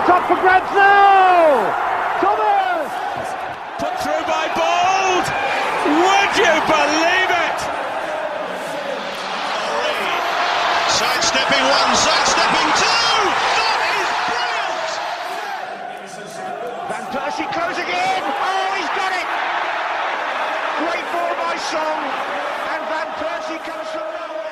it's up for grabs now! Thomas! Put through by Bold! Would you believe it? Sidestepping one, sidestepping two! That is brilliant! Van Persie closing in! Oh, he's got it! Great ball by Song, and Van Persie comes from nowhere.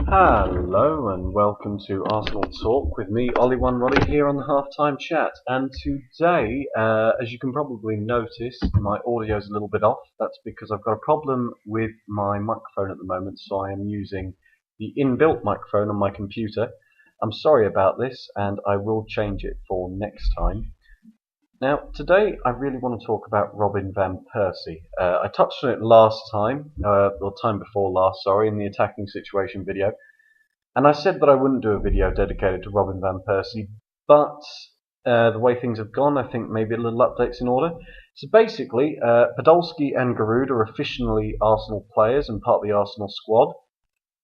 Hello and welcome to Arsenal Talk with me, Ollie One Roddy, here on the Halftime Chat. And today, as you can probably notice, my audio is a little bit off. That's because I've got a problem with my microphone at the moment, so I am using the inbuilt microphone on my computer. I'm sorry about this, and I will change it for next time. Now, today I really want to talk about Robin van Persie. I touched on it last time, or time before last, sorry, in the attacking situation video. And I said that I wouldn't do a video dedicated to Robin van Persie, but the way things have gone, I think maybe a little update's in order. So basically, Podolski and Giroud are officially Arsenal players and part of the Arsenal squad.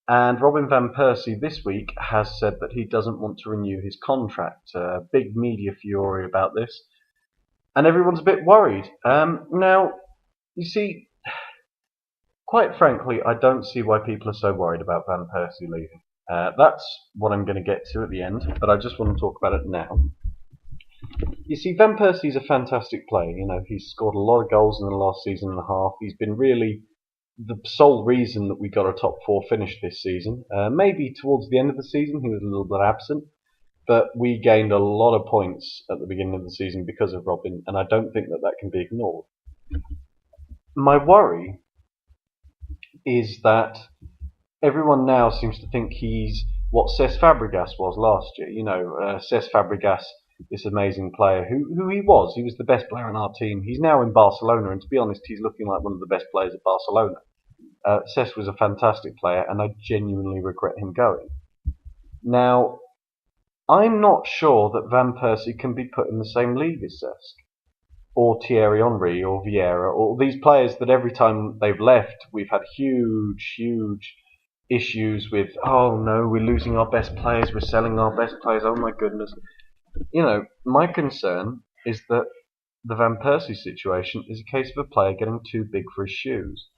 And Robin van Persie this week has said that he doesn't want to renew his contract. Big media fury about this. And everyone's a bit worried. Now, you see, quite frankly, I don't see why people are so worried about Van Persie leaving. That's what I'm going to get to at the end, but I just want to talk about it now. You see, Van Persie's a fantastic player. You know, he's scored a lot of goals in the last season and a half. He's been really the sole reason that we got a top four finish this season. Maybe towards the end of the season, he was a little bit absent. But we gained a lot of points at the beginning of the season because of Robin, and I don't think that that can be ignored. My worry is that everyone now seems to think he's what Cesc Fabregas was last year. You know, Cesc Fabregas, this amazing player, who he was. He was the best player on our team. He's now in Barcelona, and to be honest, he's looking like one of the best players at Barcelona. Cesc was a fantastic player, and I genuinely regret him going. Now, I'm not sure that Van Persie can be put in the same league as Cesc, or Thierry Henry, or Vieira, or these players that every time they've left, we've had huge issues with, oh no, we're losing our best players, we're selling our best players, oh my goodness. You know, my concern is that the Van Persie situation is a case of a player getting too big for his shoes.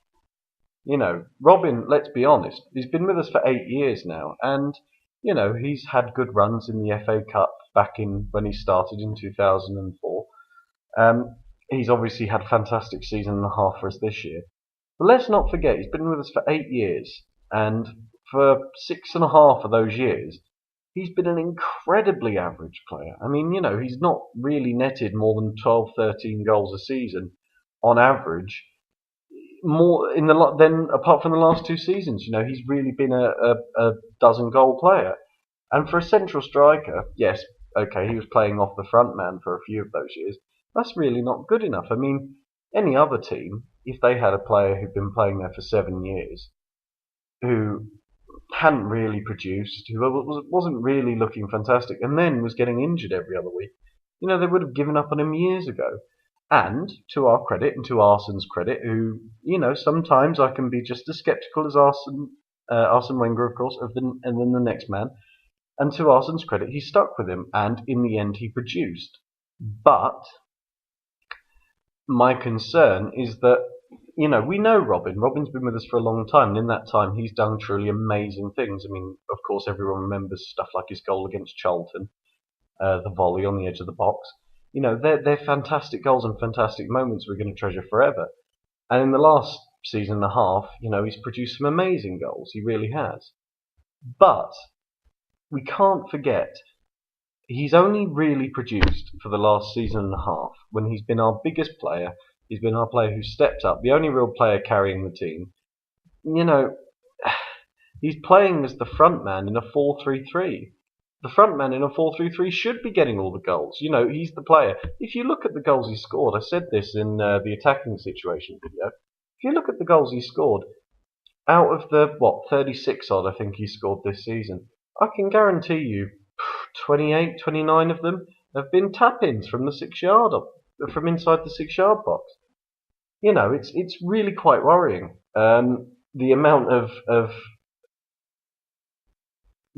You know, Robin, let's be honest, he's been with us for 8 years now, and you know, he's had good runs in the FA Cup back in when he started in 2004. He's obviously had a fantastic season and a half for us this year. But let's not forget, he's been with us for 8 years. And for 6.5 of those years, he's been an incredibly average player. I mean, you know, he's not really netted more than 12, 13 goals a season on average. More in the than apart from the last 2 seasons, you know, he's really been a dozen goal player. And for a central striker, yes, okay, he was playing off the front man for a few of those years. That's really not good enough. I mean, any other team, if they had a player who'd been playing there for 7 years, who hadn't really produced, who wasn't really looking fantastic, and then was getting injured every other week, you know, they would have given up on him years ago. And to our credit, and to Arsene's credit, who, you know, sometimes I can be just as sceptical as Arsene Wenger, of course, and then the next man. And to Arsene's credit, he stuck with him, and in the end, he produced. But my concern is that, you know, we know Robin. Robin's been with us for a long time, and in that time, he's done truly amazing things. I mean, of course, everyone remembers stuff like his goal against Charlton, the volley on the edge of the box. You know, they're fantastic goals and fantastic moments we're going to treasure forever. And in the last season and a half, you know, he's produced some amazing goals. He really has. But we can't forget, he's only really produced for the last season and a half when he's been our biggest player. He's been our player who stepped up, the only real player carrying the team. You know, he's playing as the front man in a 4-3-3. The front man in a 4-3-3 should be getting all the goals. You know, he's the player. If you look at the goals he scored, I said this in the attacking situation video. If you look at the goals he scored, out of the, 36 odd I think he scored this season, I can guarantee you 28, 29 of them have been tap-ins from the 6-yard, from inside the 6-yard box. You know, it's really quite worrying. the amount of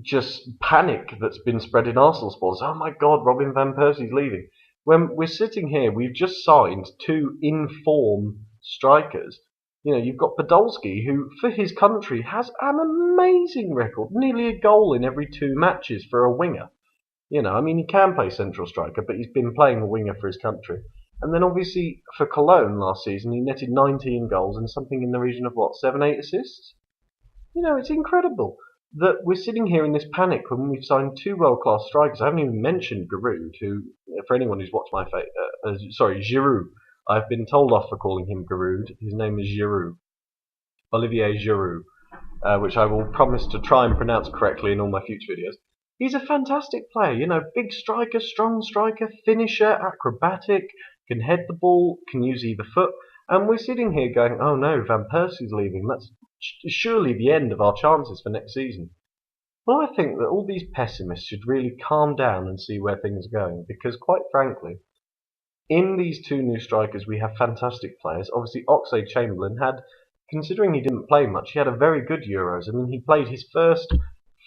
just panic that's been spread in Arsenal supporters. Oh my God, Robin van Persie's leaving. When we're sitting here, we've just signed two in-form strikers. You know, you've got Podolski, who, for his country, has an amazing record. Nearly a goal in every 2 matches for a winger. You know, I mean, he can play central striker, but he's been playing a winger for his country. And then obviously for Cologne last season, he netted 19 goals and something in the region of, what, 7, 8 assists? You know, it's incredible that we're sitting here in this panic when we've signed two world-class strikers. I haven't even mentioned Giroud, who, for anyone who's watched my Giroud. I've been told off for calling him Giroud. His name is Giroud. Olivier Giroud, which I will promise to try and pronounce correctly in all my future videos. He's a fantastic player, you know, big striker, strong striker, finisher, acrobatic, can head the ball, can use either foot. And we're sitting here going, oh no, Van Persie's leaving. That's surely the end of our chances for next season. Well, I think that all these pessimists should really calm down and see where things are going, because quite frankly, in these two new strikers we have fantastic players. Obviously, Oxlade-Chamberlain had, considering he didn't play much, he had a very good Euros. I mean, he played his first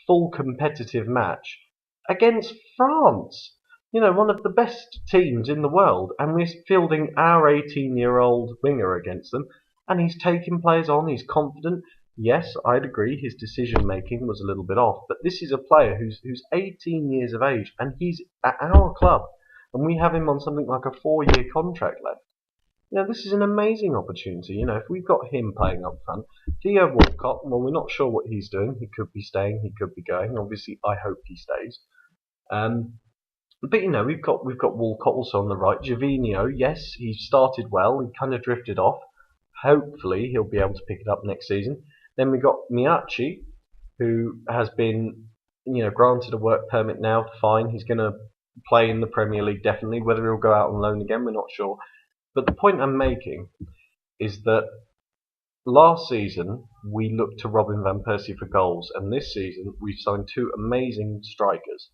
full competitive match against France, you know, one of the best teams in the world, and we're fielding our 18-year-old winger against them, and he's taking players on, he's confident. Yes, I'd agree his decision making was a little bit off, but this is a player who's 18 years of age, and he's at our club, and we have him on something like a 4-year contract left. You know, this is an amazing opportunity. You know, if we've got him playing up front, Theo Walcott, well, we're not sure what he's doing. He could be staying, he could be going. Obviously, I hope he stays. But you know, we've got Walcott also on the right. Gervinho, yes, he started well. He kind of drifted off. Hopefully, he'll be able to pick it up next season. Then we've got Miachi, who has been, you know, granted a work permit now. Fine, he's going to play in the Premier League definitely. Whether he'll go out on loan again, we're not sure. But the point I'm making is that last season we looked to Robin van Persie for goals, and this season we've signed two amazing strikers.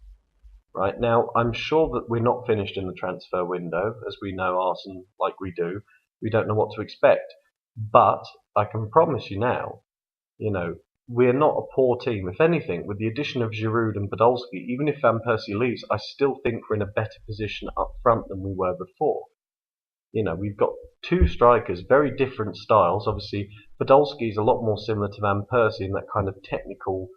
Right now, I'm sure that we're not finished in the transfer window, as we know Arsenal like we do. We don't know what to expect, but I can promise you now, you know, we're not a poor team. If anything, with the addition of Giroud and Podolski, even if Van Persie leaves, I still think we're in a better position up front than we were before. You know, we've got two strikers, very different styles. Obviously, Podolski's a lot more similar to Van Persie in that kind of technical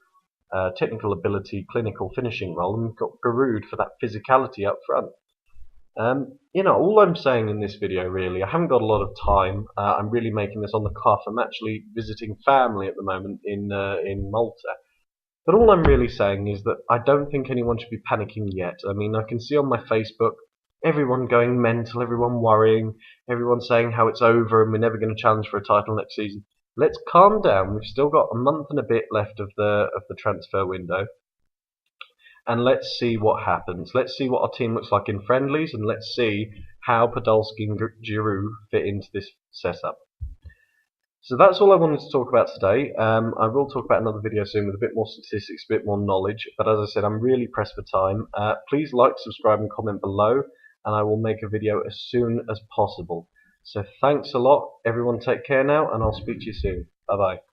ability, clinical finishing role, and we've got Giroud for that physicality up front. You know, all I'm saying in this video, really, I haven't got a lot of time. I'm really making this on the cuff. I'm actually visiting family at the moment in Malta. But all I'm really saying is that I don't think anyone should be panicking yet. I mean, I can see on my Facebook everyone going mental, everyone worrying, everyone saying how it's over and we're never going to challenge for a title next season. Let's calm down. We've still got a month and a bit left of the transfer window, and let's see what happens. Let's see what our team looks like in friendlies, and let's see how Podolski and Giroud fit into this setup. So that's all I wanted to talk about today. I will talk about another video soon with a bit more statistics, a bit more knowledge. But as I said, I'm really pressed for time. Please like, subscribe, and comment below, and I will make a video as soon as possible. So thanks a lot. Everyone take care now, and I'll speak to you soon. Bye-bye.